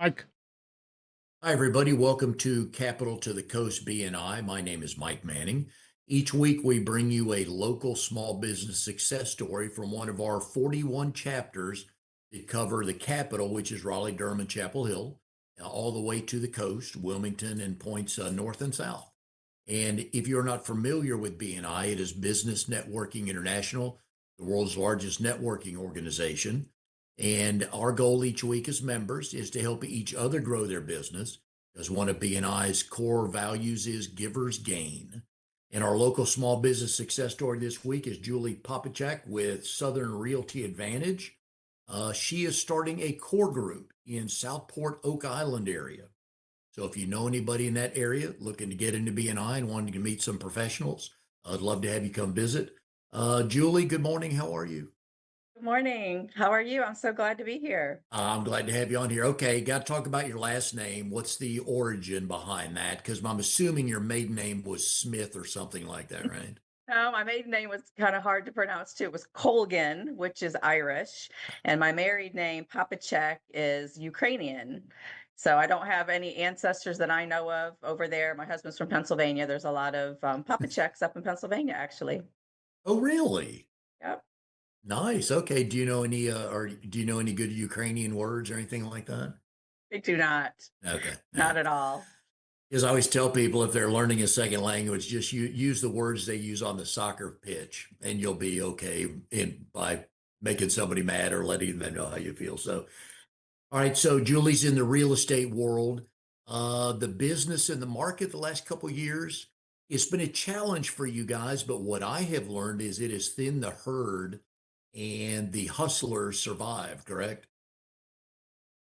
Like, Hi, everybody. Welcome to Capital to the Coast BNI. My name is Mike Manning. Each week, we bring you a local small business success story from one of our 41 chapters that cover the capital, which is Raleigh, Durham, and Chapel Hill, all the way to the coast, Wilmington, and points north and south. And if you're not familiar with BNI, it is Business Networking International, the world's largest networking organization. And our goal each week as members is to help each other grow their business, because one of BNI's core values is givers gain. And our local small business success story this week is Julie Popichak with Southern Realty Advantage. She is starting a core group in Southport, Oak Island area. So if you know anybody in that area looking to get into BNI and wanting to meet some professionals, I'd love to have you come visit. Julie, good morning. How are you? Good morning. How are you? I'm so glad to be here. I'm glad to have you on here. Okay, got to talk about your last name. What's the origin behind that? Because I'm assuming your maiden name was Smith or something like that, right? No, my maiden name was kind of hard to pronounce too. It was Colgan, which is Irish, and my married name, Popichak, is Ukrainian. So I don't have any ancestors that I know of over there. My husband's from Pennsylvania. There's a lot of Popichaks up in Pennsylvania, actually. Oh, really? Yep. Nice. Okay. Do you know any or do you know any good Ukrainian words or anything like that? I do not. Okay. Not at all. Because I always tell people if they're learning a second language, just use the words they use on the soccer pitch, and you'll be okay by making somebody mad or letting them know how you feel. So, all right. So Julie's in the real estate world, the business and the market the last couple of years. It's been a challenge for you guys, but what I have learned is it has thinned the herd, and the hustlers survive. Correct?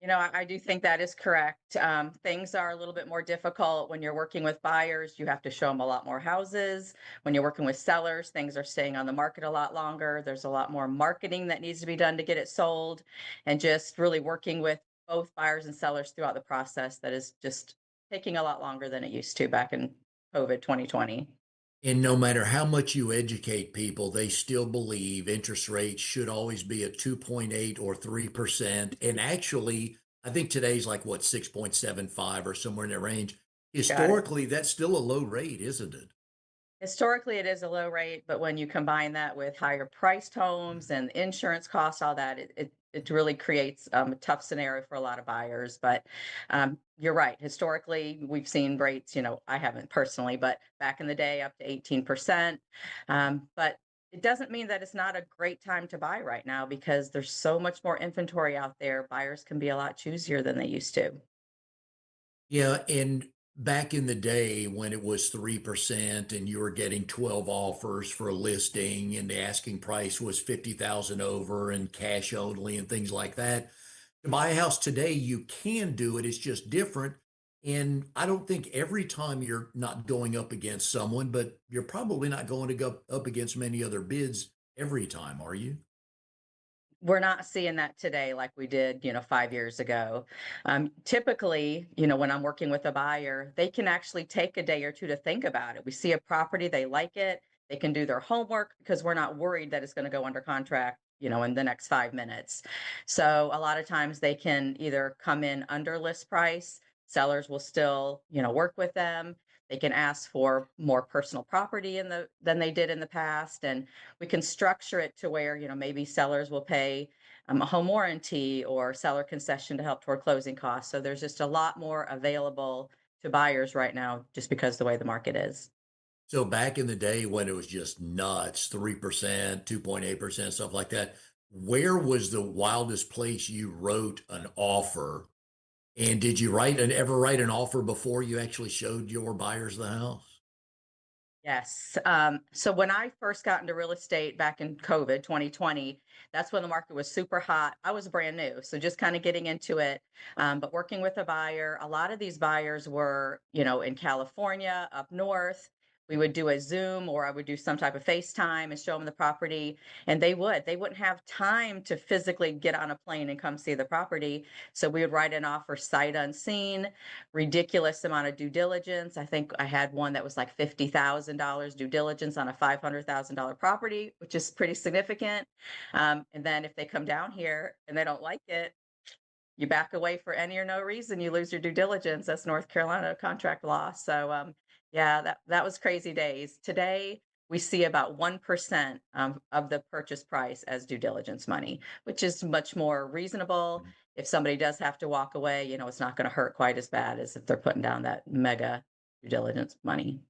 I do think that is correct. Things are a little bit more difficult when you're working with buyers. You have to show them a lot more houses. When you're working with sellers, things are staying on the market a lot longer. There's a lot more marketing that needs to be done to get it sold, and just really working with both buyers and sellers throughout the process that is just taking a lot longer than it used to back in COVID 2020. And no matter how much you educate people, they still believe interest rates should always be at 2.8 or 3%. And actually, I think today's like what, 6.75 or somewhere in that range. Got it. Historically, that's still a low rate, isn't it? Historically, it is a low rate, but when you combine that with higher priced homes and insurance costs, all that, it really creates a tough scenario for a lot of buyers. But you're right. Historically, we've seen rates, I haven't personally, but back in the day, up to 18%. But it doesn't mean that it's not a great time to buy right now because there's so much more inventory out there. Buyers can be a lot choosier than they used to. Yeah, and back in the day when it was 3% and you were getting 12 offers for a listing and the asking price was 50,000 over and cash only and things like that. To buy a house today, you can do it. It's just different. And I don't think every time you're not going up against someone, but you're probably not going to go up against many other bids every time, are you? We're not seeing that today like we did, 5 years ago. Typically, when I'm working with a buyer, they can actually take a day or two to think about it. We see a property, they like it, they can do their homework because we're not worried that it's going to go under contract, in the next 5 minutes. So a lot of times they can either come in under list price, sellers will still, work with them. They can ask for more personal property than they did in the past, and we can structure it to where maybe sellers will pay a home warranty or seller concession to help toward closing costs. So there's just a lot more available to buyers right now just because the way the market is. So back in the day when it was just nuts, 3%, 2.8%, stuff like that, where was the wildest place you wrote an offer? And did you ever write an offer before you actually showed your buyers the house? Yes. So when I first got into real estate back in COVID 2020, that's when the market was super hot. I was brand new, so just kind of getting into it. But working with a buyer, a lot of these buyers were, in California, up north. We would do a Zoom or I would do some type of FaceTime and show them the property. And they wouldn't have time to physically get on a plane and come see the property. So we would write an offer sight unseen, ridiculous amount of due diligence. I think I had one that was like $50,000 due diligence on a $500,000 property, which is pretty significant. And then if they come down here and they don't like it, you back away for any or no reason, you lose your due diligence. That's North Carolina contract law. So yeah, that was crazy days. Today we see about 1% of the purchase price as due diligence money, which is much more reasonable. If somebody does have to walk away, it's not going to hurt quite as bad as if they're putting down that mega due diligence money.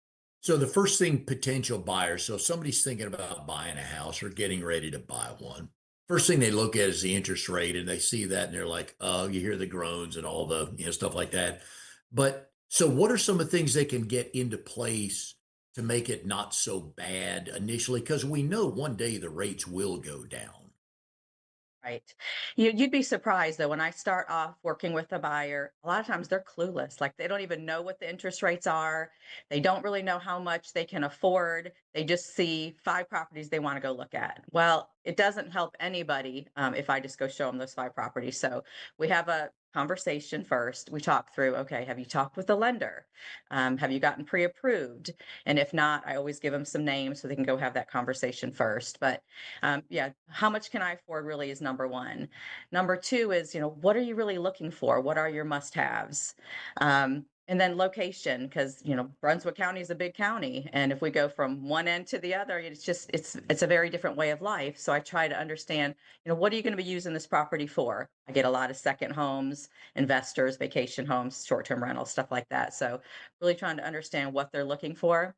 So the first thing potential buyers, so if somebody's thinking about buying a house or getting ready to buy one, first thing they look at is the interest rate and they see that and they're like, oh, you hear the groans and all the, stuff like that. But so what are some of the things they can get into place to make it not so bad initially? Because we know one day the rates will go down. Right. You'd be surprised though, when I start off working with a buyer, a lot of times they're clueless. Like they don't even know what the interest rates are. They don't really know how much they can afford. They just see 5 properties they want to go look at. Well, it doesn't help anybody if I just go show them those 5 properties. So we have a conversation first. We talk through, okay, have you talked with the lender? Have you gotten pre-approved? And if not, I always give them some names so they can go have that conversation first. But yeah, how much can I afford really is number one. Number two is, what are you really looking for? What are your must haves? And then location, because Brunswick County is a big county, and if we go from one end to the other, it's a very different way of life. So I try to understand, what are you going to be using this property for? I get a lot of second homes, investors, vacation homes, short-term rentals, stuff like that. So really trying to understand what they're looking for.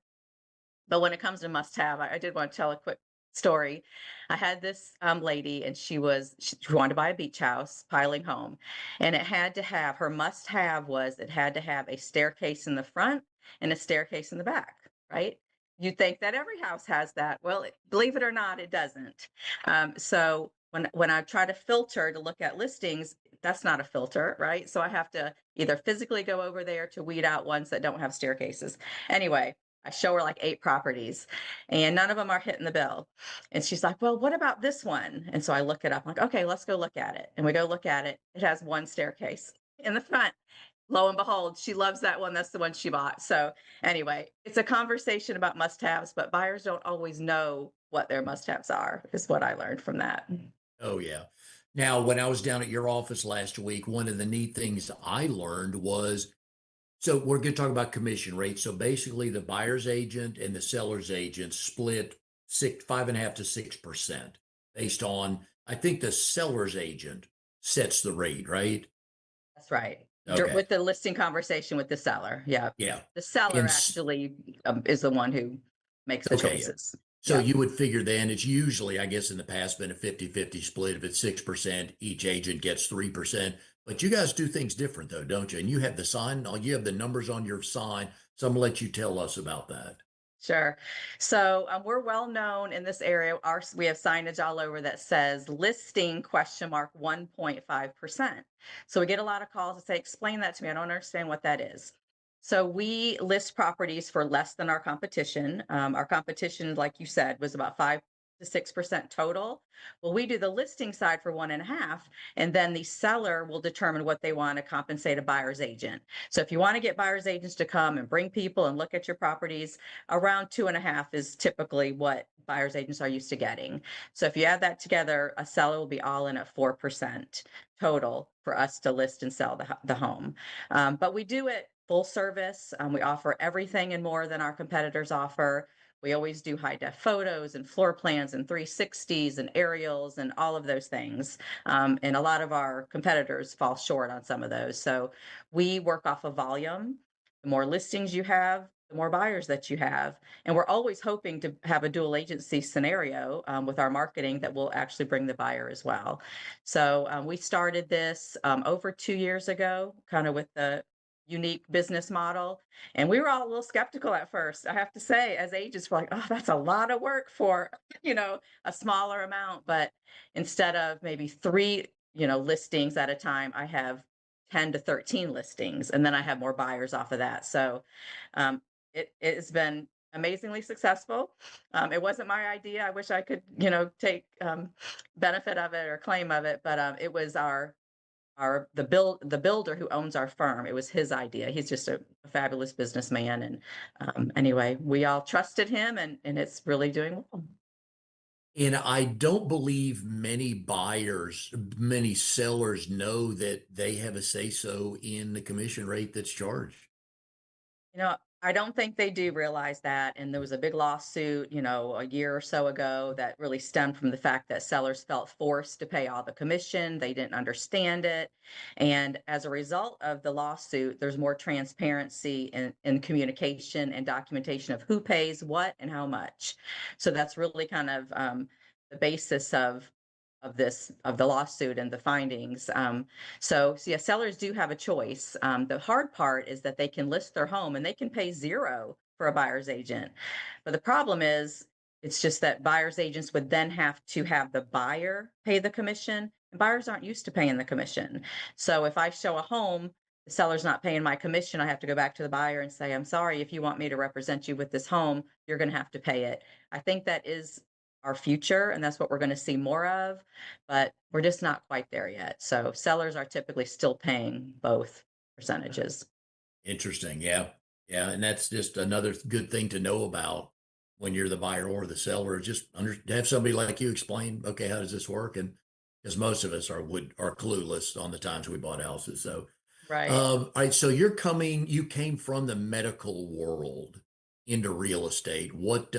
But when it comes to must have, I did want to tell a quick story. I had this lady, and she wanted to buy a beach house, piling home, and it had to have her must have was it had to have a staircase in the front and a staircase in the back, right? You'd think that every house has that. Well, believe it or not, it doesn't. So when I try to filter to look at listings, that's not a filter, right? So I have to either physically go over there to weed out ones that don't have staircases. Anyway, I show her like 8 properties and none of them are hitting the bill. And she's like, well, what about this one? And so I look it up. I'm like, okay, let's go look at it. And we go look at it. It has one staircase in the front. Lo and behold, she loves that one. That's the one she bought. So anyway, it's a conversation about must haves, but buyers don't always know what their must haves are, is what I learned from that. Oh, yeah. Now, when I was down at your office last week, one of the neat things I learned was so we're going to talk about commission rates. So basically, the buyer's agent and the seller's agent split 5.5 to 6% based on, I think the seller's agent sets the rate, right? That's right. Okay. With the listing conversation with the seller. Yeah. Yeah. The seller And actually is the one who makes the okay. Yeah. choices. So Yeah. you would figure then it's usually, I guess in the past, been a 50-50 split. If it's 6%, each agent gets 3%. But you guys do things different though, don't you? And you have the sign, you have the numbers on your sign. So I'm gonna let you tell us about that. Sure. So we're well known in this area. We have signage all over that says listing question mark 1.5%. So we get a lot of calls that say, explain that to me. I don't understand what that is. So we list properties for less than our competition. Our competition, like you said, was about 5 to 6% total. Well, we do the listing side for 1.5, and then the seller will determine what they want to compensate a buyer's agent. So if you want to get buyer's agents to come and bring people and look at your properties, around 2.5 is typically what buyer's agents are used to getting. So if you add that together, a seller will be all in at 4% total for us to list and sell the home. But we do it full service. We offer everything and more than our competitors offer. We always do high def photos and floor plans and 360s and aerials and all of those things. And a lot of our competitors fall short on some of those. So we work off of volume. The more listings you have, the more buyers that you have. And we're always hoping to have a dual agency scenario with our marketing that will actually bring the buyer as well. So we started this over 2 years ago, kind of with the unique business model. And we were all a little skeptical at first. I have to say, as agents, we're like, oh, that's a lot of work for, a smaller amount. But instead of maybe 3, listings at a time, I have 10 to 13 listings, and then I have more buyers off of that. So um, it has been amazingly successful. It wasn't my idea. I wish I could, take benefit of it or claim of it, but it was the builder who owns our firm. It was his idea. He's just a fabulous businessman, and anyway, we all trusted him, and it's really doing well. And I don't believe many sellers know that they have a say so in the commission rate that's charged. I don't think they do realize that. And there was a big lawsuit, a year or so ago that really stemmed from the fact that sellers felt forced to pay all the commission. They didn't understand it. And as a result of the lawsuit, there's more transparency in communication and documentation of who pays what and how much. So that's really kind of the basis of the lawsuit and the findings. So yeah, sellers do have a choice. The hard part is that they can list their home and they can pay zero for a buyer's agent. But the problem is, it's just that buyer's agents would then have to have the buyer pay the commission, and buyers aren't used to paying the commission. So if I show a home, the seller's not paying my commission, I have to go back to the buyer and say, I'm sorry, if you want me to represent you with this home, you're going to have to pay it. I think that is our future, and that's what we're going to see more of, but we're just not quite there yet. So sellers are typically still paying both percentages. Interesting. Yeah. Yeah. And that's just another good thing to know about when you're the buyer or the seller. Have somebody like you explain, okay, how does this work? And because most of us are clueless on the times we bought houses. So, Right. all right. So you came from the medical world into real estate. What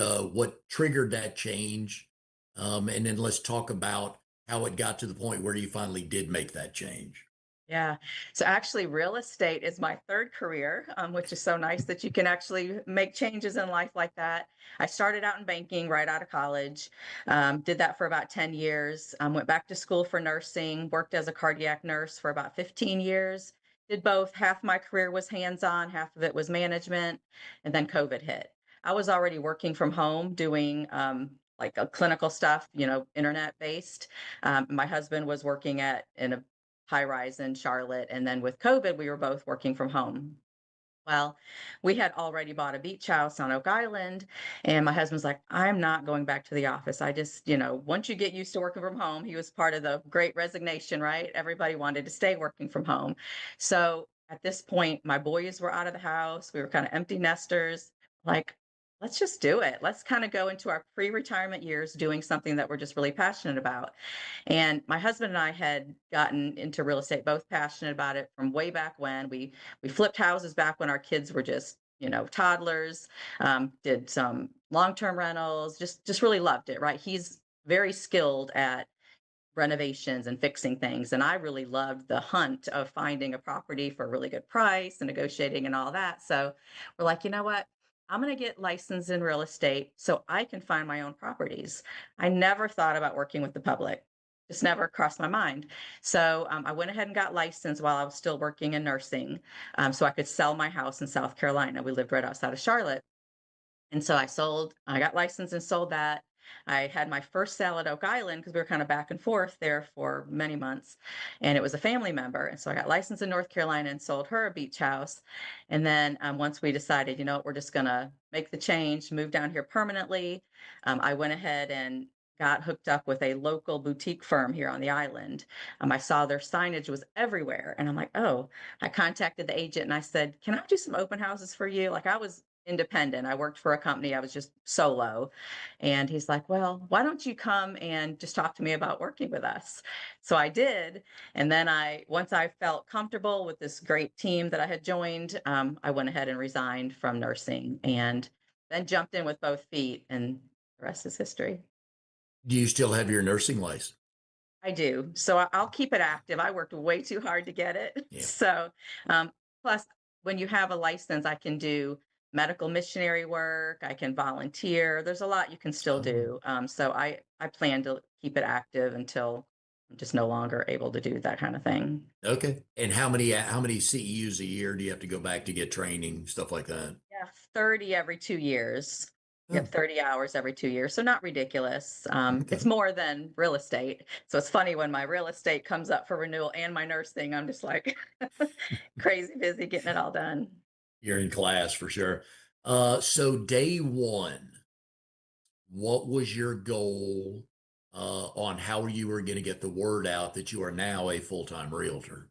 triggered that change? And then let's talk about how it got to the point where you finally did make that change. Yeah. So actually, real estate is my third career, which is so nice that you can actually make changes in life like that. I started out in banking right out of college, did that for about 10 years, went back to school for nursing, worked as a cardiac nurse for about 15 years, did both. Half my career was hands on, half of it was management. And then COVID hit. I was already working from home doing like a clinical stuff, internet based. My husband was working in a high rise in Charlotte. And then with COVID, we were both working from home. Well, we had already bought a beach house on Oak Island. And my husband's like, I'm not going back to the office. I just, once you get used to working from home, he was part of the great resignation, right? Everybody wanted to stay working from home. So at this point, my boys were out of the house. We were kind of empty nesters. Like, let's just do it. Let's kind of go into our pre retirement years doing something that we're just really passionate about. And my husband and I had gotten into real estate, both passionate about it from way back when. We flipped houses back when our kids were just, toddlers. Did some long-term rentals. Just really loved it. Right? He's very skilled at renovations and fixing things. And I really loved the hunt of finding a property for a really good price and negotiating and all that. So we're like, you know what? I'm going to get licensed in real estate so I can find my own properties. I never thought about working with the public. Just never crossed my mind. So I went ahead and got licensed while I was still working in nursing, so I could sell my house in South Carolina. We lived right outside of Charlotte. And so I got licensed and sold that. I had my first sale at Oak Island because we were kind of back and forth there for many months. And it was a family member. And so I got licensed in North Carolina and sold her a beach house. And then once we decided, we're just going to make the change, move down here permanently, I went ahead and got hooked up with a local boutique firm here on the island. I saw their signage was everywhere. And I'm like, oh, I contacted the agent and I said, can I do some open houses for you? Like I was independent. I worked for a company. I was just solo. And he's like, well, why don't you come and just talk to me about working with us? So I did. And then once I felt comfortable with this great team that I had joined, I went ahead and resigned from nursing and then jumped in with both feet. And the rest is history. Do you still have your nursing license? I do. So I'll keep it active. I worked way too hard to get it. Yeah. So, plus, when you have a license, I can do medical missionary work. I can volunteer. There's a lot you can still Oh, do. So I plan to keep it active until I'm just no longer able to do that kind of thing. okay. And how many CEUs a year do you have to go back to get training, stuff like that? Yeah, 30 every 2 years. Yep, Oh, 30 hours every 2 years. So not ridiculous. It's okay. more than real estate. So it's funny when my real estate comes up for renewal and my nursing, I'm just like crazy busy getting it all done. You're in class for sure. So day one, what was your goal on how you were going to get the word out that you are now a full-time realtor?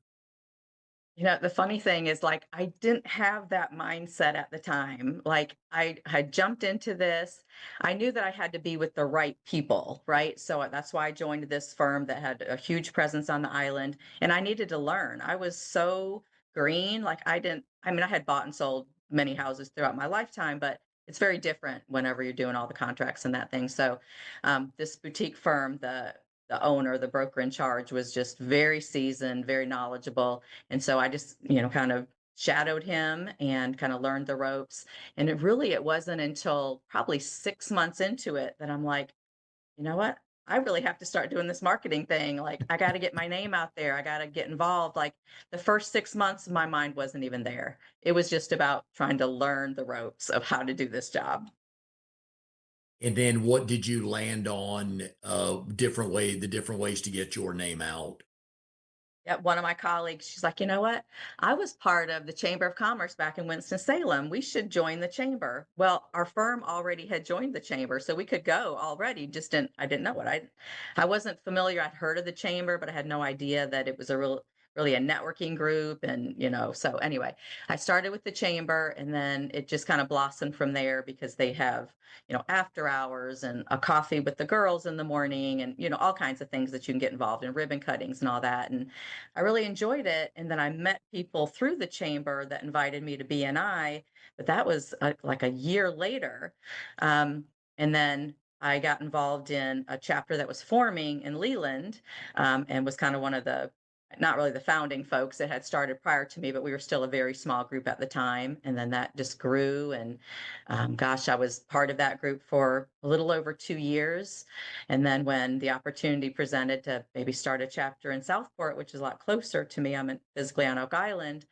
The funny thing is, like, I didn't have that mindset at the time. Like, I had jumped into this. I knew that I had to be with the right people, right? So that's why I joined this firm that had a huge presence on the island, and I needed to learn. I was so green. Like, I mean, I had bought and sold many houses throughout my lifetime, but it's very different whenever you're doing all the contracts and that thing. So, this boutique firm, the owner, the broker in charge, was just very seasoned, very knowledgeable, and so I just, kind of shadowed him and kind of learned the ropes. And it wasn't until probably 6 months into it that I'm like, you know what? I really have to start doing this marketing thing. Like, I got to get my name out there. I got to get involved. Like, the first 6 months, my mind wasn't even there. It was just about trying to learn the ropes of how to do this job. And then what did you land on, the different ways to get your name out? Yeah, one of my colleagues, she's like, you know what? I was part of the Chamber of Commerce back in Winston-Salem. We should join the chamber. Well, our firm already had joined the chamber, so we could go already. I didn't know it. I wasn't familiar. I'd heard of the chamber, but I had no idea that it was really a networking group. And, so anyway, I started with the chamber, and then it just kind of blossomed from there because they have, after hours and a coffee with the girls in the morning, and, all kinds of things that you can get involved in, ribbon cuttings and all that. And I really enjoyed it, and then I met people through the chamber that invited me to BNI, but that was, like a year later, um, and then I got involved in a chapter that was forming in Leland, and was kind of one of the not really the founding folks that had started prior to me, but we were still a very small group at the time, and then that just grew, and, gosh, I was part of that group for a little over 2 years, and then when the opportunity presented to maybe start a chapter in Southport, which is a lot closer to me, I'm physically on Oak Island,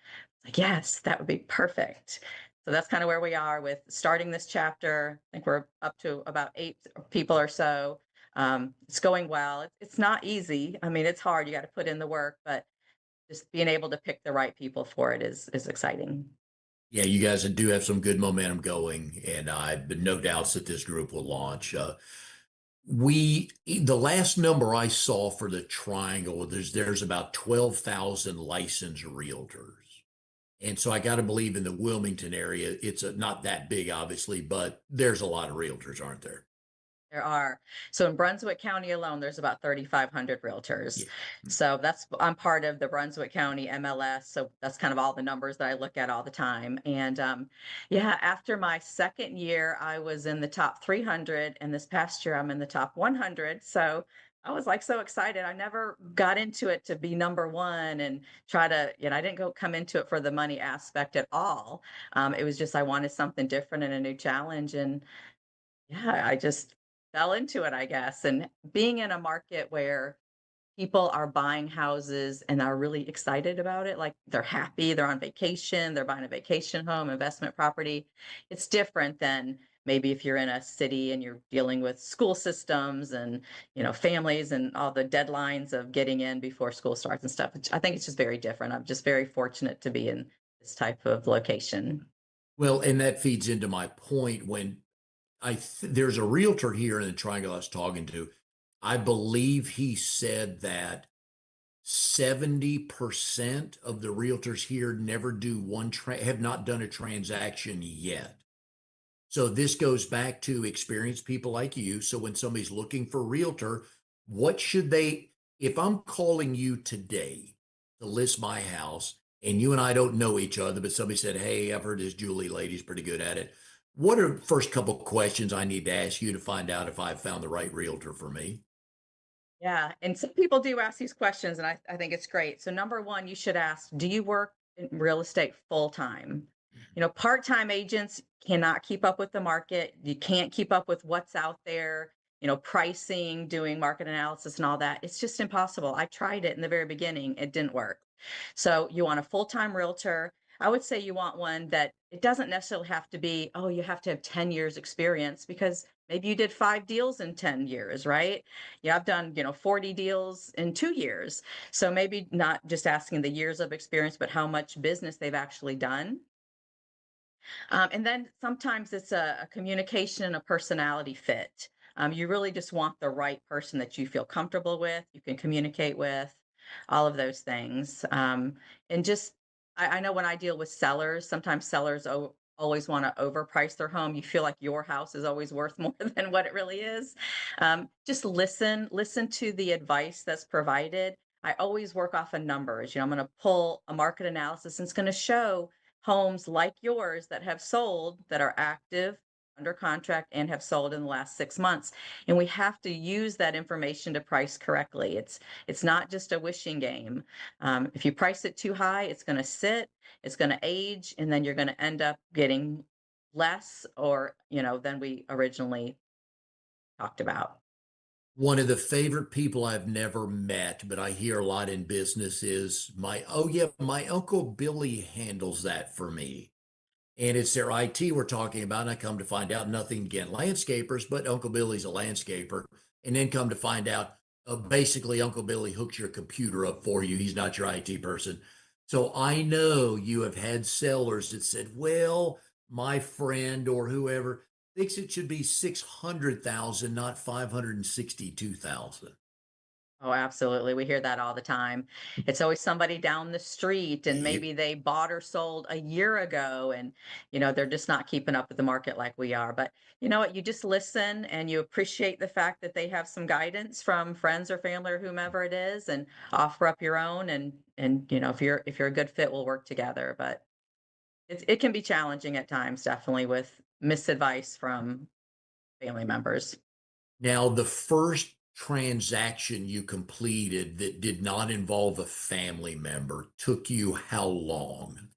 like, yes, that would be perfect. So that's kind of where we are with starting this chapter. I think we're up to about 8 people or so. It's going well. It's not easy. I mean, it's hard. You got to put in the work, but just being able to pick the right people for it is exciting. Yeah, you guys do have some good momentum going, and I've no doubts that this group will launch. The last number I saw for the Triangle, there's about 12,000 licensed realtors. And so I got to believe in the Wilmington area, not that big, obviously, but there's a lot of realtors, aren't there? There are. So in Brunswick County alone, there's about 3,500 realtors. Yeah. So I'm part of the Brunswick County MLS. So that's kind of all the numbers that I look at all the time. And yeah, after my second year, I was in the top 300. And this past year, I'm in the top 100. So I was like so excited. I never got into it to be number one and try to, I didn't come into it for the money aspect at all. It was just I wanted something different and a new challenge. And yeah, I just fell into it, I guess. And being in a market where people are buying houses and are really excited about it, like they're happy, they're on vacation, they're buying a vacation home, investment property. It's different than maybe if you're in a city and you're dealing with school systems and, families and all the deadlines of getting in before school starts and stuff. I think it's just very different. I'm just very fortunate to be in this type of location. Well, and that feeds into my point when there's a realtor here in the Triangle I was talking to. I believe he said that 70% of the realtors here never do have not done a transaction yet. So this goes back to experienced people like you. So when somebody's looking for a realtor, what should they, if I'm calling you today to list my house and you and I don't know each other, but somebody said, hey, I've heard this Julie lady's pretty good at it. What are the first couple questions I need to ask you to find out if I've found the right realtor for me? Yeah, and some people do ask these questions, and I think it's great. So number one, you should ask, do you work in real estate full time? Part-time agents cannot keep up with the market. You can't keep up with what's out there, pricing, doing market analysis and all that. It's just impossible. I tried it in the very beginning. It didn't work. So you want a full-time realtor. I would say you want one that it doesn't necessarily have to be, oh, you have to have 10 years experience because maybe you did 5 deals in 10 years, right? Yeah, I've done, 40 deals in 2 years. So maybe not just asking the years of experience, but how much business they've actually done. And then sometimes it's a communication and a personality fit. You really just want the right person that you feel comfortable with, you can communicate with, all of those things. And just I know when I deal with sellers, sometimes sellers always want to overprice their home. You feel like your house is always worth more than what it really is. Just listen to the advice that's provided. I always work off of numbers. I'm going to pull a market analysis and it's going to show homes like yours that have sold, that are active, under contract, and have sold in the last 6 months. And we have to use that information to price correctly. It's not just a wishing game. If you price it too high, it's going to sit, it's going to age, and then you're going to end up getting less or, than we originally talked about. One of the favorite people I've never met, but I hear a lot in business is oh yeah, my Uncle Billy handles that for me. And it's their IT we're talking about. And I come to find out nothing against landscapers, but Uncle Billy's a landscaper. And then come to find out, basically, Uncle Billy hooks your computer up for you. He's not your IT person. So I know you have had sellers that said, well, my friend or whoever thinks it should be 600,000, not 562,000. Oh, absolutely. We hear that all the time. It's always somebody down the street, and Yep. maybe they bought or sold a year ago, and they're just not keeping up with the market like we are. But you know what? You just listen and you appreciate the fact that they have some guidance from friends or family or whomever it is, and offer up your own. And if you're a good fit, we'll work together. But it can be challenging at times, definitely with misadvice from family members. Now, the first transaction you completed that did not involve a family member took you how long?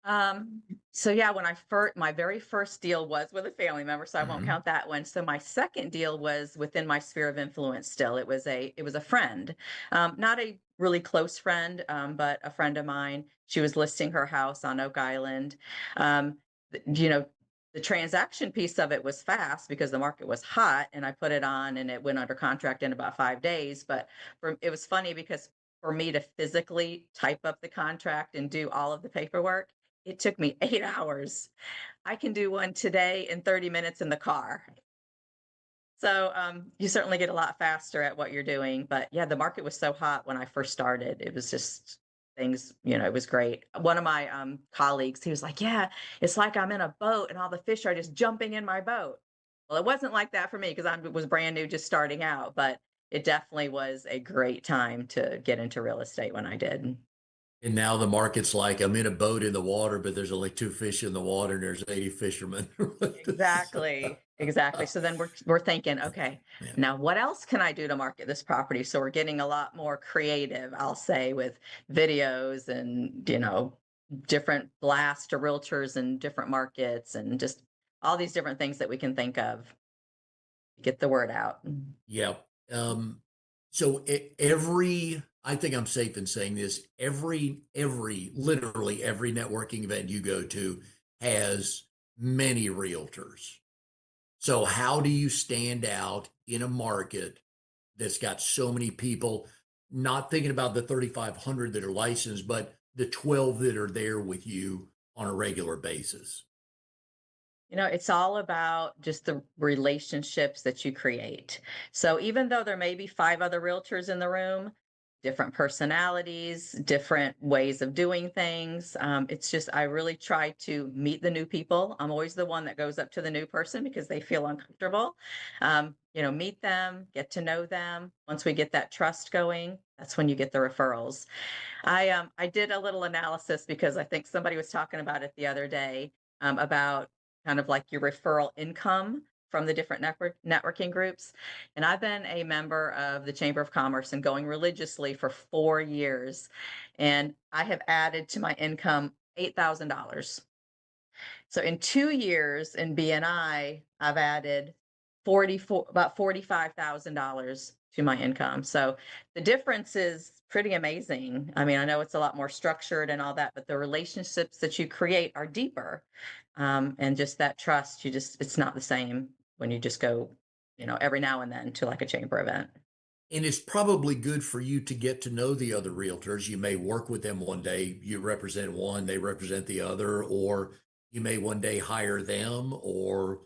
Um, so yeah, when I first my very first deal was with a family member, so I won't Mhm. count that one. So my second deal was within my sphere of influence still. It was a friend. Not a really close friend, but a friend of mine. She was listing her house on Oak Island. Um, th- you know, the transaction piece of it was fast because the market was hot and I put it on and it went under contract in about 5 days. But it was funny because for me to physically type up the contract and do all of the paperwork, it took me 8 hours. I can do one today in 30 minutes in the car. So, you certainly get a lot faster at what you're doing, but yeah, the market was so hot when I first started. It was just things, it was great. One of my, colleagues, he was like, "Yeah, it's like I'm in a boat and all the fish are just jumping in my boat." Well, it wasn't like that for me because I was brand new, just starting out, but it definitely was a great time to get into real estate when I did. And now the market's like I'm in a boat in the water, but there's only two fish in the water, and there's 80 fishermen. Exactly, exactly. So then we're thinking, okay, Yeah. now what else can I do to market this property? So we're getting a lot more creative, I'll say, with videos and different blasts to realtors in different markets and just all these different things that we can think of to get the word out. Yeah. Um, I think I'm safe in saying this, literally every networking event you go to has many realtors. So how do you stand out in a market that's got so many people, not thinking about the 3,500 that are licensed, but the 12 that are there with you on a regular basis? It's all about just the relationships that you create. So even though there may be five other realtors in the room, different personalities, different ways of doing things. It's just, I really try to meet the new people. I'm always the one that goes up to the new person because they feel uncomfortable. Meet them, get to know them. Once we get that trust going, that's when you get the referrals. I did a little analysis because I think somebody was talking about it the other day, about kind of like your referral income from the different networking groups. And I've been a member of the Chamber of Commerce and going religiously for 4 years. And I have added to my income $8,000. So in 2 years in BNI, I've added about $45,000 to my income. So the difference is pretty amazing. I mean, I know it's a lot more structured and all that, but the relationships that you create are deeper. And just that trust, it's not the same when you just go, every now and then to like a chamber event. And it's probably good for you to get to know the other realtors. You may work with them one day, you represent one, they represent the other, or you may one day hire them, or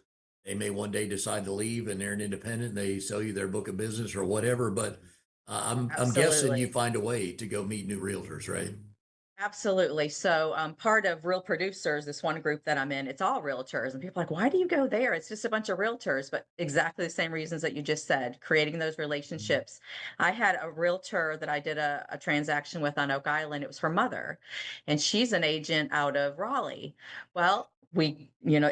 they may one day decide to leave and they're an independent and they sell you their book of business or whatever. But I'm guessing you Absolutely. find a way to go meet new realtors, right? Absolutely. So, part of Real Producers, this one group that I'm in, it's all realtors. And people are like, why do you go there? It's just a bunch of realtors, but exactly the same reasons that you just said, creating those Mhm. relationships. I had a realtor that I did a transaction with on Oak Island. It was her mother, and she's an agent out of Raleigh. Well,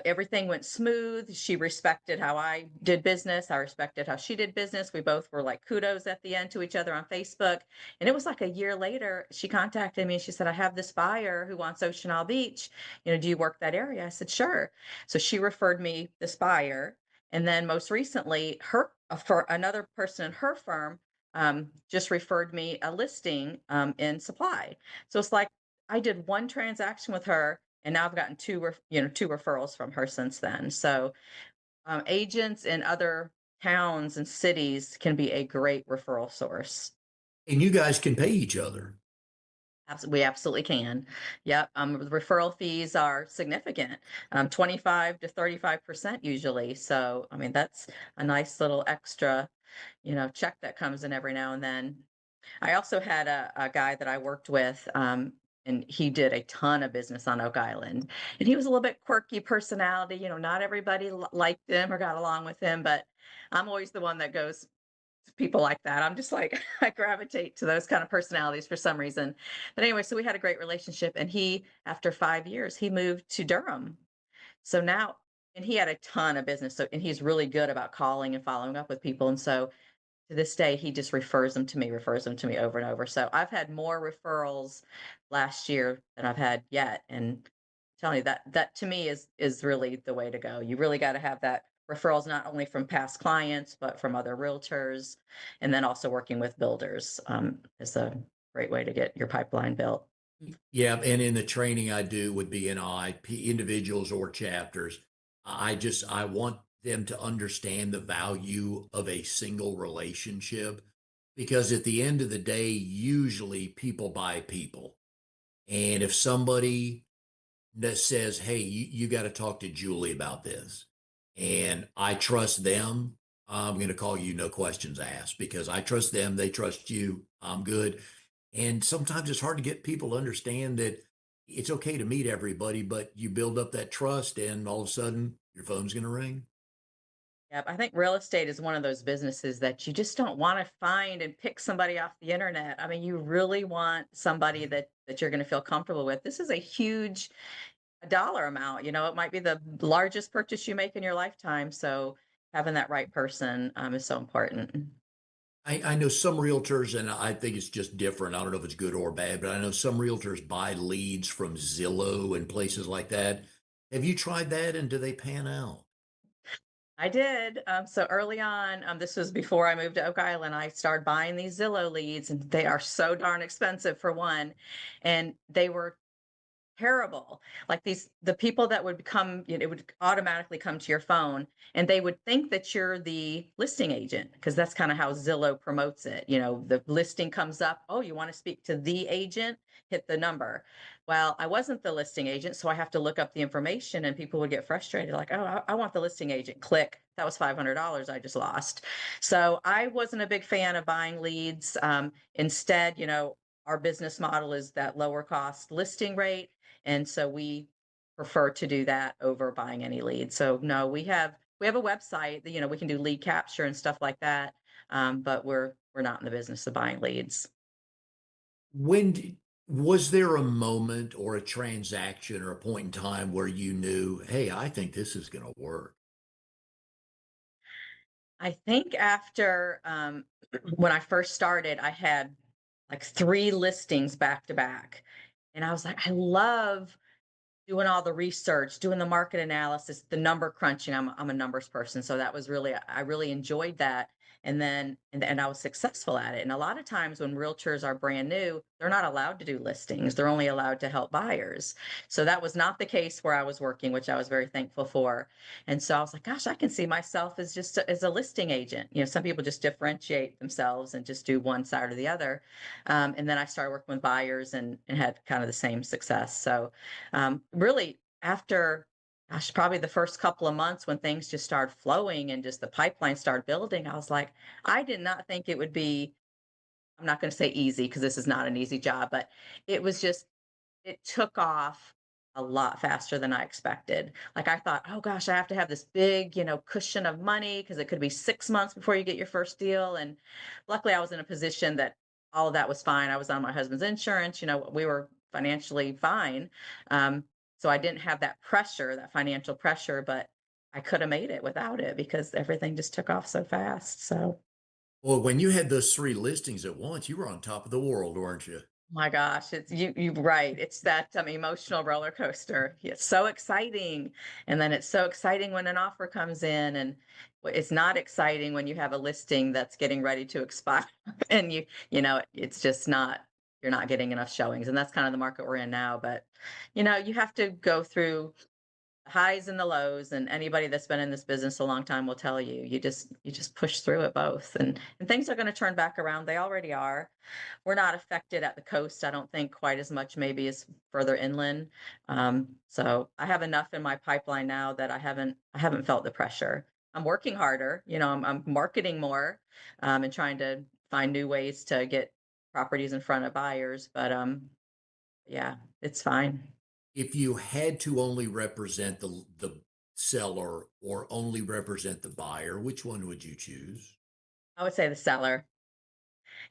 everything went smooth. She respected how I did business. I respected how she did business. We both were like kudos at the end to each other on Facebook. And it was like a year later, she contacted me and she said, I have this buyer who wants Ocean Isle Beach. Do you work that area? I said, sure. So she referred me this buyer. And then most recently, for another person in her firm, just referred me a listing in supply. So it's like I did one transaction with her, and now I've gotten two referrals from her since then. So agents in other towns and cities can be a great referral source. And you guys can pay each other. We absolutely can. Yep. The referral fees are significant, 25 to 35% usually. So, I mean, that's a nice little extra, check that comes in every now and then. I also had a guy that I worked with, and he did a ton of business on Oak Island. And he was a little bit quirky personality. Not everybody liked him or got along with him, but I'm always the one that goes, people like that. I'm just like, I gravitate to those kind of personalities for some reason. But anyway, so we had a great relationship. And after 5 years, he moved to Durham. So now, and he had a ton of business. So, and he's really good about calling and following up with people. And so to this day, he just refers them to me over and over. So I've had more referrals last year than I've had yet. And I'm telling you that to me is really the way to go. You really got to have that referrals not only from past clients, but from other realtors, and then also working with builders is a great way to get your pipeline built. Yeah, and in the training I do with BNI, individuals or chapters, I want them to understand the value of a single relationship because at the end of the day, usually people buy people. And if somebody that says, hey, you got to talk to Julie about this. And I trust them. I'm going to call you no questions asked because I trust them. They trust you. I'm good. And sometimes it's hard to get people to understand that it's okay to meet everybody, but you build up that trust and all of a sudden your phone's going to ring. Yep, I think real estate is one of those businesses that you just don't want to find and pick somebody off the internet. I mean, you really want somebody that you're going to feel comfortable with. This is a huge dollar amount. It might be the largest purchase you make in your lifetime. So having that right person is so important. I know some realtors, and I think it's just different. I don't know if it's good or bad, but I know some realtors buy leads from Zillow and places like that. Have you tried that and do they pan out? I did. So early on, this was before I moved to Oak Island, I started buying these Zillow leads, and they are so darn expensive for one. And they were terrible. Like the people that would come, it would automatically come to your phone and they would think that you're the listing agent because that's kind of how Zillow promotes it. The listing comes up, oh, you want to speak to the agent? Hit the number. Well, I wasn't the listing agent, so I have to look up the information and people would get frustrated like, oh, I want the listing agent. Click. That was $500 I just lost. So I wasn't a big fan of buying leads. Instead, our business model is that lower cost listing rate, and so we prefer to do that over buying any leads. So no, we have a website that, we can do lead capture and stuff like that. But we're not in the business of buying leads. When was there a moment or a transaction or a point in time where you knew, hey, I think this is going to work? I think after when I first started, I had like three listings back to back. And I was like, I love doing all the research, doing the market analysis, the number crunching. I'm a numbers person, so that was really I really enjoyed that. And I was successful at it. And a lot of times when realtors are brand new, they're not allowed to do listings. They're only allowed to help buyers. So that was not the case where I was working, which I was very thankful for. And so I was like, gosh, I can see myself as just as a listing agent. Some people just differentiate themselves and just do one side or the other. And then I started working with buyers and had kind of the same success. So really after, gosh, probably the first couple of months when things just started flowing and just the pipeline started building, I was like, I did not think it would be, I'm not going to say easy because this is not an easy job, but it was just it took off a lot faster than I expected. Like I thought, oh gosh, I have to have this big, cushion of money because it could be 6 months before you get your first deal. And luckily, I was in a position that all of that was fine. I was on my husband's insurance. We were financially fine. Um, so I didn't have that pressure, that financial pressure, but I could have made it without it because everything just took off so fast. So Well, when you had those three listings at once, you were on top of the world, weren't you? my gosh, it's you right. It's that emotional roller coaster. It's so exciting. And then it's so exciting when an offer comes in and it's not exciting when you have a listing that's getting ready to expire and it's just not you're not getting enough showings. And that's kind of the market we're in now. But you have to go through the highs and the lows, and anybody that's been in this business a long time will tell you you just push through it both, and things are going to turn back around. They already are. We're not affected at the coast, I don't think, quite as much maybe as further inland. So I have enough in my pipeline now that I haven't felt the pressure. I'm working harder, I'm marketing more, and trying to find new ways to get properties in front of buyers, but yeah, it's fine. If you had to only represent the seller or only represent the buyer, which one would you choose? I would say the seller.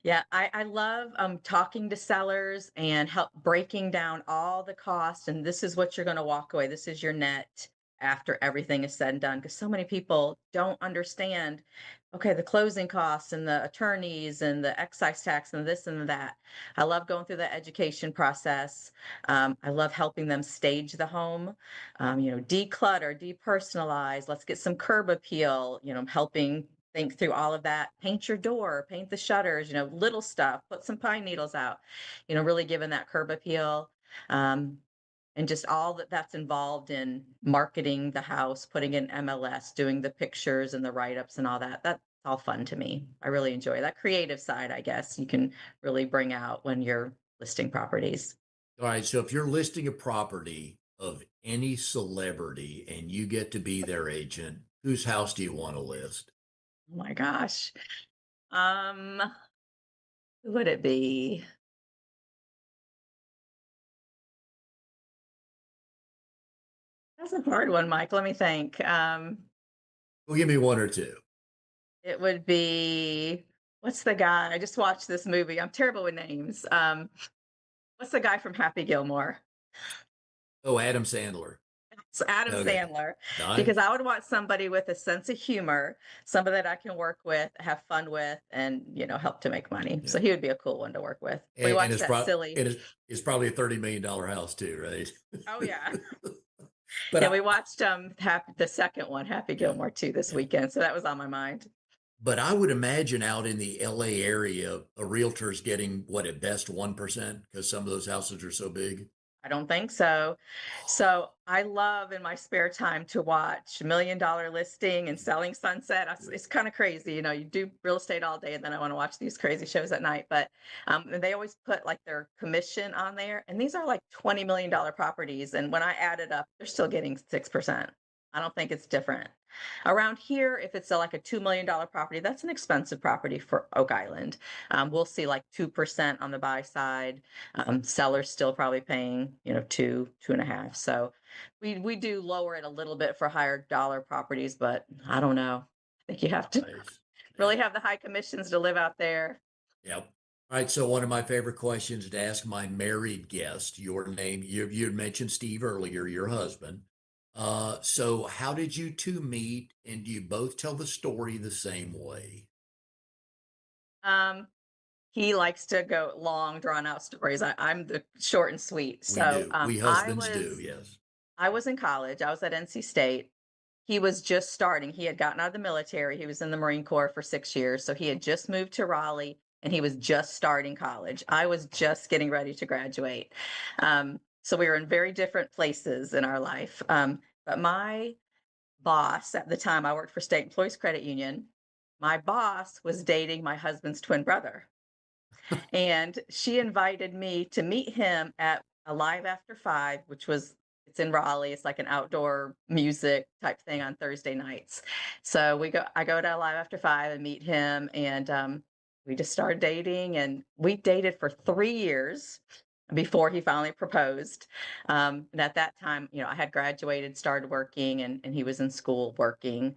Yeah, I love talking to sellers and help breaking down all the costs. And this is what you're going to walk away. This is your net after everything is said and done. Because so many people don't understand, okay, the closing costs and the attorneys and the excise tax and this and that. I love going through the education process. I love helping them stage the home, declutter, depersonalize. Let's get some curb appeal, helping think through all of that. Paint your door, paint the shutters, little stuff, put some pine needles out, really giving that curb appeal. Um, and just all that's involved in marketing the house, putting in MLS, doing the pictures and the write ups and all that. That's all fun to me. I really enjoy that creative side, I guess you can really bring out when you're listing properties. All right, so if you're listing a property of any celebrity and you get to be their agent, whose house do you want to list? Oh my gosh. Um, who would it be? That's a hard one, Mike. Let me think. Well, give me one or two. It would be what's the guy? I just watched this movie. I'm terrible with names. What's the guy from Happy Gilmore? Oh, Adam Sandler. It's Adam Okay, Sandler, because nice. I would want somebody with a sense of humor, somebody that I can work with, have fun with, and help to make money. Yeah, So he would be a cool one to work with. We and watched it's that probably silly. it's probably a $30 million house too, right? Oh yeah, But yeah. We watched the second one, Happy yeah, Gilmore 2, this yeah. weekend. So that was on my mind. But I would imagine out in the LA area, a realtor's getting what at best 1% because some of those houses are so big. I don't think so. So I love in my spare time to watch $1 Million Listing and Selling Sunset. It's kind of crazy, you do real estate all day, and then I want to watch these crazy shows at night. But and they always put like their commission on there, and these are like $20 million properties. And when I add it up, they're still getting 6%. I don't think it's different. Around here, if it's like a $2 million property, that's an expensive property for Oak Island. We'll see like 2% on the buy side. Sellers still probably paying, 2.5. So we do lower it a little bit for higher dollar properties, but I don't know. I think you have to Nice. Yeah. really have the high commissions to live out there. Yep. All right. So one of my favorite questions to ask my married guest, your name, you had mentioned Steve earlier, your husband. So how did you two meet, and do you both tell the story the same way? Um, he likes to go long, drawn out stories. I'm the short and sweet. We So do. We I husbands do. was Yes. I was in college. I was at NC State. He was just starting. He had gotten out of the military. He was in the Marine Corps for 6 years. So he had just moved to Raleigh and he was just starting college. I was just getting ready to graduate. So we were in very different places in our life. But my boss at the time, I worked for State Employees Credit Union. My boss was dating my husband's twin brother. And she invited me to meet him at Alive After Five, which was it's in Raleigh. It's like an outdoor music type thing on Thursday nights. So I go to Alive After Five and meet him, and we just started dating, and we dated for 3 years. before he finally proposed. And at that time, I had graduated, started working, and he was in school working.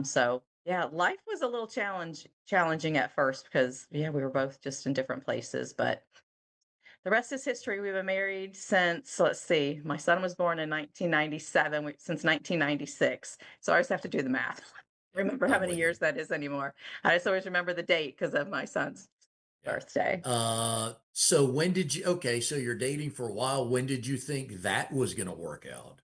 So yeah, life was a little challenging at first because yeah, we were both just in different places. But the rest is history. We've been married since, let's see, my son was born in 1997, since 1996. So I just have to do the math. Yep, Remember how I'm many with you. years that is anymore. I just always remember the date because of my son's Yeah. birthday. So when did you, okay, so you're dating for a while. When did you think that was going to work out?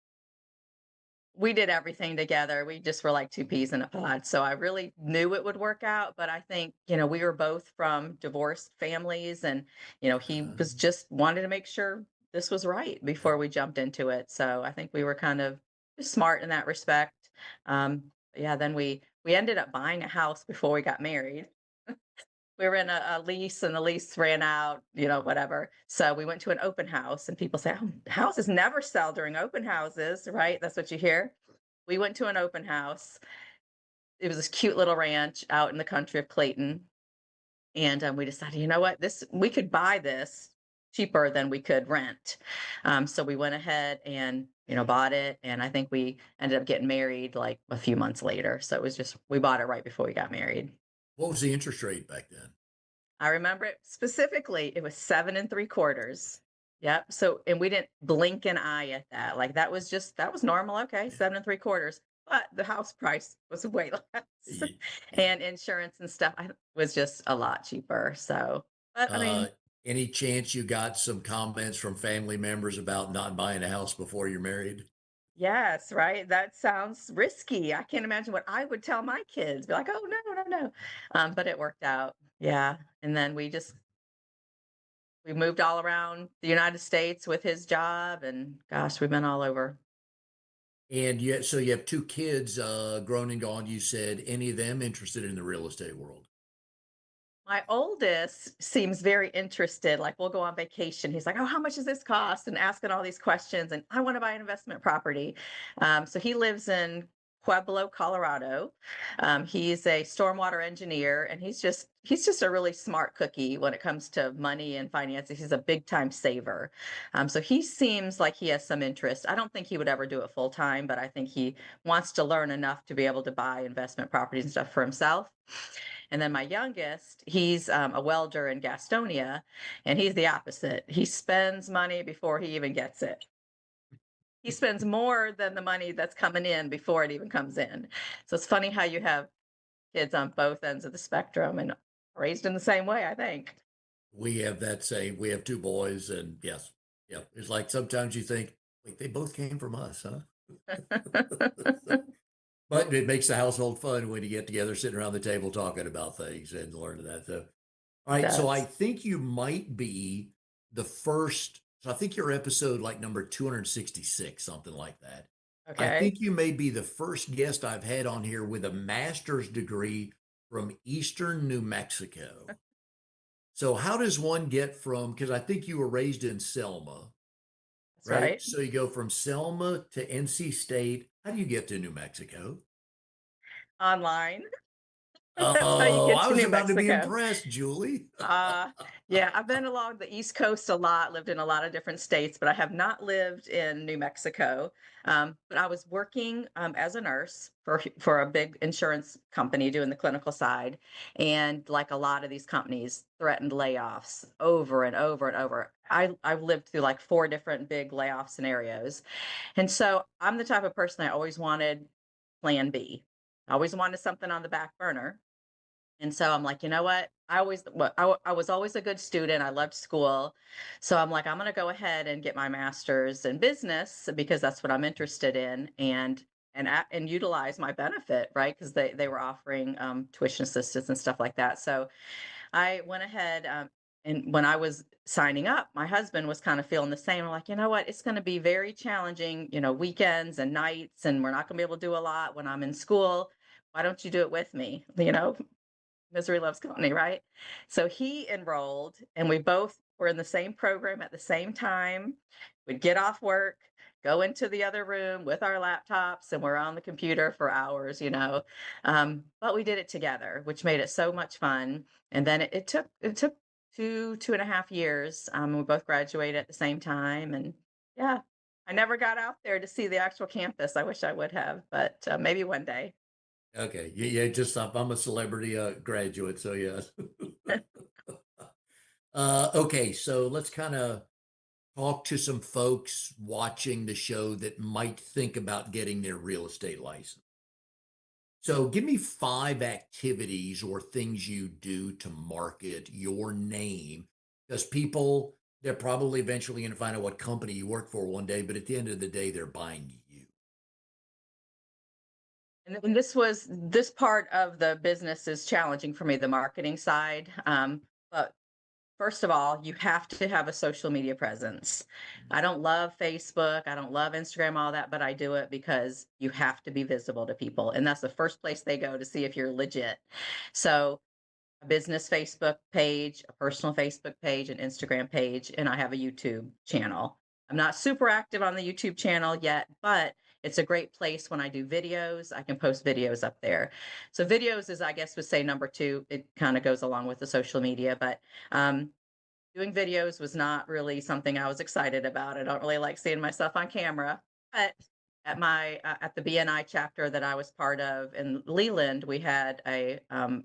We did everything together. We just were like two peas in a pod. So I really knew it would work out. But I think, we were both from divorced families and, he Uh, was just wanted to make sure this was right yep. before we jumped into it. So I think we were kind of smart in that respect. Yeah, then we ended up buying a house before we got married. We were in a lease and the lease ran out, whatever. So we went to an open house and people say, oh, houses never sell during open houses, right? That's what you hear. We went to an open house. It was this cute little ranch out in the country of Clayton. And we decided, you know what, we could buy this cheaper than we could rent. So we went ahead and, bought it. And I think we ended up getting married like a few months later. So it was just, we bought it right before we got married. What was the interest rate back then? I remember it specifically, it was 7 3/4. Yep. So, and we didn't blink an eye at that. Like that was normal. Okay. Yeah. 7 3/4. But the house price was way less Yeah. and insurance and stuff was just a lot cheaper. So, but I Uh, mean, any chance you got some comments from family members about not buying a house before you're married? yes, right. That sounds risky. I can't imagine what I would tell my kids. Be like, oh, no, no, no. But it worked out. Yeah. And then we moved all around the United States with his job, and gosh, we've been all over. And yet, so you have two kids, grown and gone. You said any of them interested in the real estate world? My oldest seems very interested. Like we'll go on vacation. He's like, "Oh, how much does this cost?" And asking all these questions. And I want to buy an investment property. So he lives in Pueblo, Colorado. He's a stormwater engineer, and he's just a really smart cookie when it comes to money and finances. He's a big time saver. So he seems like he has some interest. I don't think he would ever do it full time, but I think he wants to learn enough to be able to buy investment properties and stuff for himself. And then my youngest, he's a welder in Gastonia, and he's the opposite. He spends money before he even gets it. He spends more than the money that's coming in before it even comes in. So it's funny how you have kids on both ends of the spectrum and raised in the same way, I think. We have that same, we have two boys, and yes, yeah. It's like sometimes you think, wait, they both came from us, huh? But it makes the household fun when you get together, sitting around the table talking about things and learning that. So, all It right. So I does. think you might be the first. So I think your episode like number 266, something like that. I Okay. think you may be the first guest I've had on here with a master's degree from Eastern New Mexico. So how does one get from, because I think you were raised in Selma, That's right? right. So you go from Selma to NC State. How do you get to New Mexico? Online. That's how you Oh, get I to was New about to be Mexico. impressed, Julie. Uh, yeah, I've been along the East Coast a lot, lived in a lot of different states, but I have not lived in New Mexico. But I was working as a nurse for a big insurance company doing the clinical side, and like a lot of these companies threatened layoffs over and over and over. I've lived through like four different big layoff scenarios, and so I'm the type of person I always wanted Plan B. I always wanted something on the back burner. And so I'm like, you know what? I was always a good student. I loved school. So I'm like, I'm going to go ahead and get my master's in business because that's what I'm interested in and utilize my benefit, right? Because they were offering tuition assistance and stuff like that. So I went ahead and when I was signing up, my husband was kind of feeling the same. I'm like, you know what? It's going to be very challenging, weekends and nights, and we're not going to be able to do a lot when I'm in school. Why don't you do it with me? Misery loves company, right? So he enrolled, and we both were in the same program at the same time. We'd get off work, go into the other room with our laptops, and we're on the computer for hours. But we did it together, which made it so much fun. And then it took two and a half years. We both graduated at the same time, and yeah, I never got out there to see the actual campus. I wish I would have, but maybe one day. Okay. Yeah, just I'm a celebrity graduate, so yes. Okay, so let's kind of talk to some folks watching the show that might think about getting their real estate license. So give me five activities or things you do to market your name, because people, they're probably eventually going to find out what company you work for one day, but at the end of the day, they're buying you. And this part of the business is challenging for me, the marketing side. But first of all, you have to have a social media presence. I don't love Facebook, I don't love Instagram, all that, but I do it because you have to be visible to people. And that's the first place they go to see if you're legit. So a business Facebook page, a personal Facebook page, an Instagram page, and I have a YouTube channel. I'm not super active on the YouTube channel yet, but it's a great place when I do videos. I can post videos up there. So videos is, I guess, would say number two. It kind of goes along with the social media, but um, doing videos was not really something I was excited about. I don't really like seeing myself on camera, but at the BNI chapter that I was part of in Leland, we had a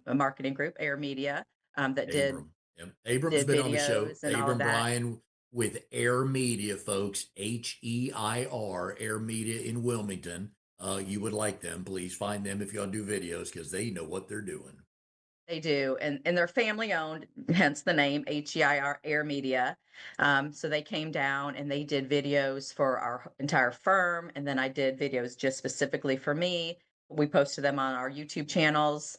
marketing group, Air Media, that Abram. Yep. Abram's did been on the show. videos and all of Abram that. Bryan with Air Media, folks. HEIR, Air Media in Wilmington. You would like them. Please find them if y'all do videos because they know what they're doing. They do, and they're family owned, hence the name HEIR Air Media. So they came down and they did videos for our entire firm, and then I did videos just specifically for me. We posted them on our YouTube channels,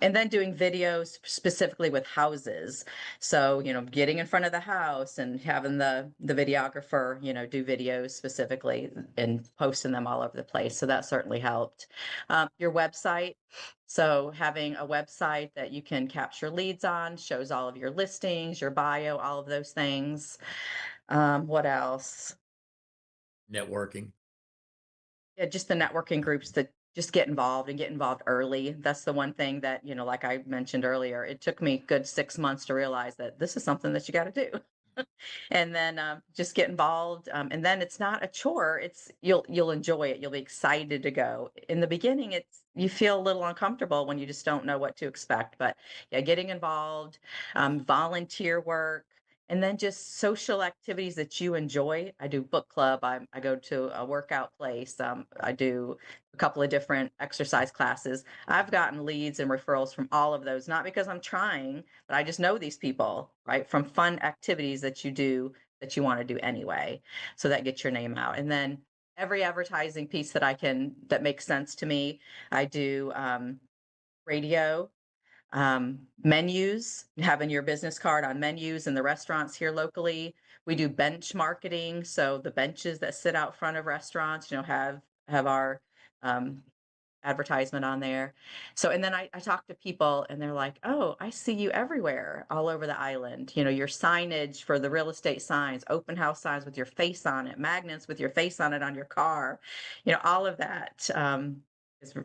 and then doing videos specifically with houses. So getting in front of the house and having the videographer, do videos specifically and posting them all over the place. So that certainly helped. Your website. So having a website that you can capture leads on shows all of your listings, your bio, all of those things. What else? Networking. Yeah, just the networking groups that just get involved and get involved early. That's the one thing that, like I mentioned earlier, it took me good 6 months to realize that this is something that you got to do. And then just get involved. And then it's not a chore. It's you'll enjoy it. You'll be excited to go. In the beginning, it's you feel a little uncomfortable when you just don't know what to expect. But yeah, getting involved, volunteer work, and then just social activities that you enjoy. I do book club. I go to a workout place. I do a couple of different exercise classes. I've gotten leads and referrals from all of those, not because I'm trying, but I just know these people, right? From fun activities that you do that you want to do anyway. So that gets your name out. And then every advertising piece that makes sense to me, I do radio, menus, having your business card on menus in the restaurants here locally. We do bench marketing. So the benches that sit out front of restaurants, have our um, advertisement on there. So, and then I talk to people and they're like, oh, I see you everywhere, all over the island. Your signage for the real estate signs, open house signs with your face on it, magnets with your face on it on your car, all of that.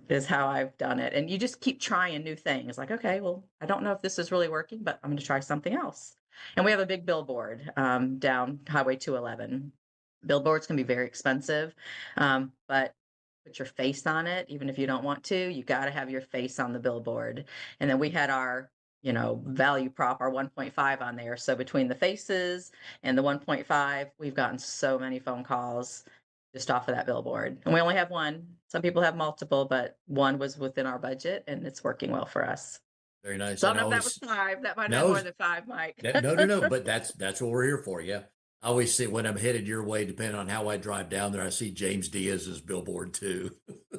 Is how I've done it. And you just keep trying new things. Like, okay, well, I don't know if this is really working, but I'm going to try something else. And we have a big billboard down Highway 211. Billboards can be very expensive, but put your face on it, even if you don't want to. You got to have your face on the billboard. And then we had our, value prop, our 1.5 on there. So between the faces and the 1.5, we've gotten so many phone calls just off of that billboard. And we only have one. Some people have multiple, but one was within our budget and it's working well for us. Very nice. So I And don't I know if that was always, five. That might have been no, more than five, Mike. no, but that's what we're here for. Yeah. I always say when I'm headed your way, depending on how I drive down there, I see James Diaz's billboard too.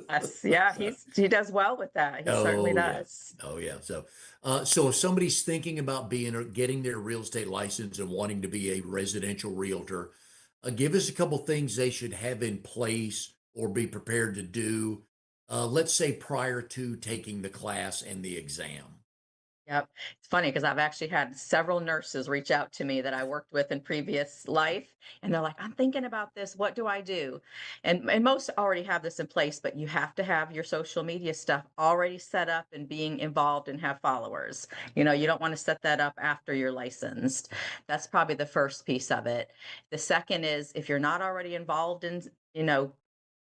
Yes, yeah, So, he does well with that. He certainly oh yeah. does. Oh yeah. So if somebody's thinking about being or getting their real estate license and wanting to be a residential realtor, give us a couple things they should have in place or be prepared to do. Let's say prior to taking the class and the exam. Yep. It's funny because I've actually had several nurses reach out to me that I worked with in previous life, and they're like, "I'm thinking about this. What do I do?" And most already have this in place, but you have to have your social media stuff already set up and being involved and have followers. You don't want to set that up after you're licensed. That's probably the first piece of it. The second is if you're not already involved in, you know,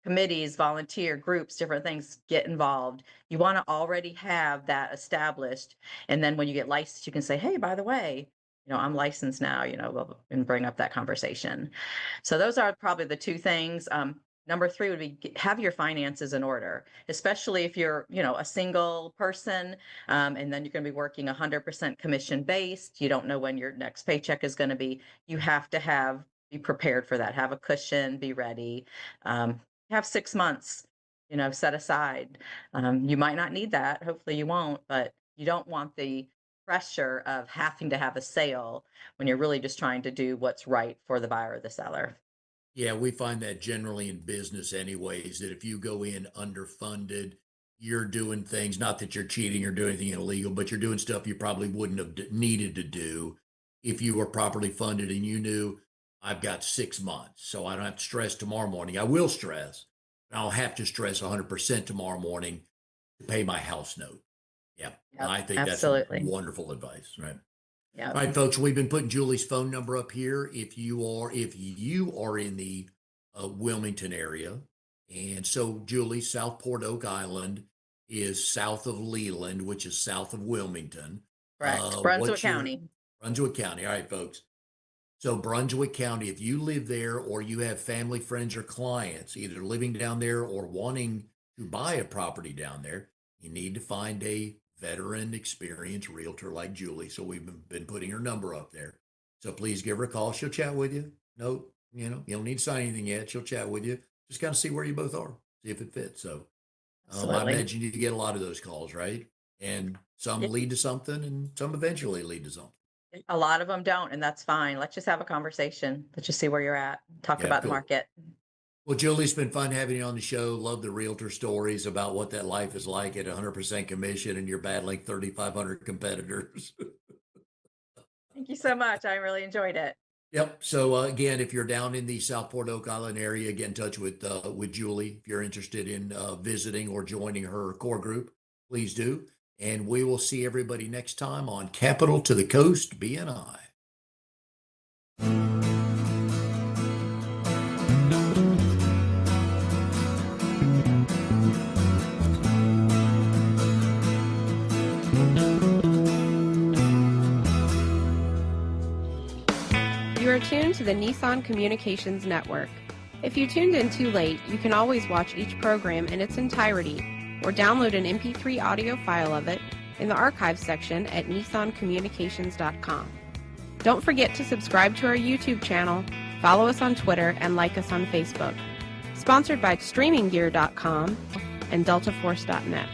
committees, volunteer groups, different things, get involved. You want to already have that established. And then when you get licensed, you can say, hey, by the way, I'm licensed now, and bring up that conversation. So those are probably the two things. Number three would be have your finances in order, especially if you're, a single person, and then you're going to be working 100% commission based. You don't know when your next paycheck is going to be. You have to be prepared for that. Have a cushion, be ready. Have 6 months, set aside. You might not need that. Hopefully you won't, but you don't want the pressure of having to have a sale when you're really just trying to do what's right for the buyer or the seller. Yeah, we find that generally in business anyways, that if you go in underfunded, you're doing things, not that you're cheating or doing anything illegal, but you're doing stuff you probably wouldn't have needed to do if you were properly funded and you knew I've got 6 months, so I don't have to stress tomorrow morning. I will stress, but I'll have to stress 100% tomorrow morning to pay my house note. Yeah, Yep, I think that's absolutely. wonderful advice, right? All Yep. right, folks, we've been putting Julie's phone number up here. If you are in the Wilmington area, and so Julie, Southport Oak Island is south of Leland, which is south of Wilmington. Correct. Brunswick What's your County. Brunswick County? All right, folks. So Brunswick County, if you live there or you have family, friends, or clients either living down there or wanting to buy a property down there, you need to find a veteran, experienced realtor like Julie. So we've been putting her number up there. So please give her a call. She'll chat with you. No, you don't need to sign anything yet. She'll chat with you. Just kind of see where you both are, see if it fits. So I Absolutely. imagine you get a lot of those calls, right? And some Yeah. lead to something and some eventually lead to something. A lot of them don't, and that's fine. Let's just have a conversation. Let's just see where you're at. Talk Yeah, about the cool. market. Well, Julie, it's been fun having you on the show. Love the realtor stories about what that life is like at 100% commission and you're battling 3,500 competitors. Thank you so much. I really enjoyed it. Yep. So again, if you're down in the Southport Oak Island area, get in touch with Julie. If you're interested in visiting or joining her core group, please do. And we will see everybody next time on Capital to the Coast BNI. You are tuned to the Nissan Communications Network. If you tuned in too late, you can always watch each program in its entirety or download an MP3 audio file of it in the archives section at nissancommunications.com. Don't forget to subscribe to our YouTube channel, follow us on Twitter, and like us on Facebook. Sponsored by StreamingGear.com and DeltaForce.net.